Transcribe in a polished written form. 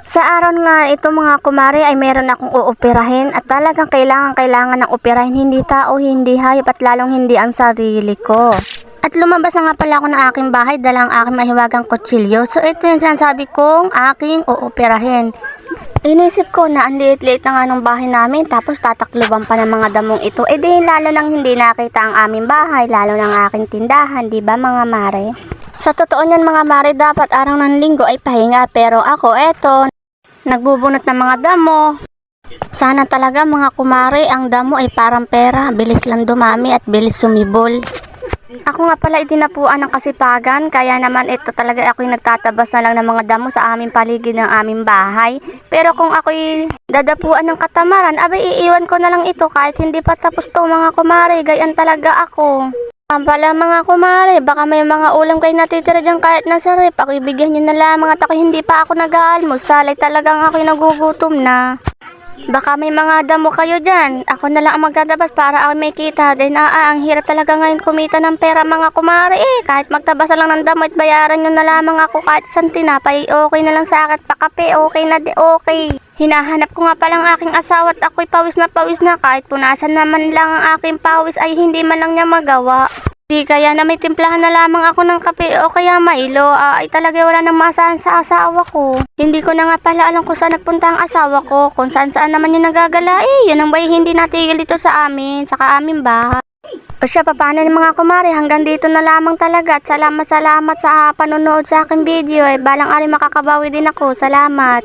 Sa araw nga ito mga kumare ay meron akong uoperahin at talagang kailangan ng operahin, hindi tao, hindi hayop at lalong hindi ang sarili ko. At lumabas na nga pala ako ng aking bahay, dala ang aking mahiwagang kutsilyo. So ito yung sinasabi kong aking uoperahin. Inisip ko na ang liit-liit na nga ng bahay namin, tapos tatakluban pa ng mga damong ito. E di lalo nang hindi nakita ang aming bahay, lalo ng aking tindahan, di ba mga mare? Sa totoo niyan mga mare, dapat araw ng linggo ay pahinga, pero ako eto, nagbubunot ng mga damo. Sana talaga mga kumare, ang damo ay parang pera, bilis lang dumami at bilis sumibol. Ako nga pala itinapuan ng kasipagan, kaya naman ito talaga ako'y nagtatabas na lang ng mga damo sa aming paligid ng aming bahay. Pero kung ako'y dadapuan ng katamaran, abay iiwan ko na lang ito kahit hindi pa tapos to mga kumare, gayan talaga ako. Pala mga kumare, baka may mga ulam kayo natitira dyan kahit nasa rep, ako ibigyan nyo na lamang at ako hindi pa ako nag-aalmusal, ay talagang ako'y nagugutom na. Baka may mga damo kayo dyan, ako na lang ang magdadabas para ako may kita. Then ang hirap talaga ngayon kumita ng pera mga kumare kahit magtabasa lang ng damo at bayaran nyo na lamang ako kahit isang tinapay, okay na lang sa akin, pakape, okay na di okay. Hinahanap ko nga palang aking asawa at ako'y pawis na kahit punasan naman lang ang aking pawis ay hindi man lang niya magawa. Di kaya na may timplahan na lamang ako ng kape o kaya Milo, ay talaga wala nang maasahan sa asawa ko. Hindi ko na nga pala alam kung saan nagpunta ang asawa ko, kung saan naman yung nagagala yun ang bay hindi natigil dito sa amin, saka aming bahay. O siya, paano ng mga kumare, hanggang dito na lamang talaga at salamat sa panonood sa aking video, balang ari makakabawi din ako, salamat.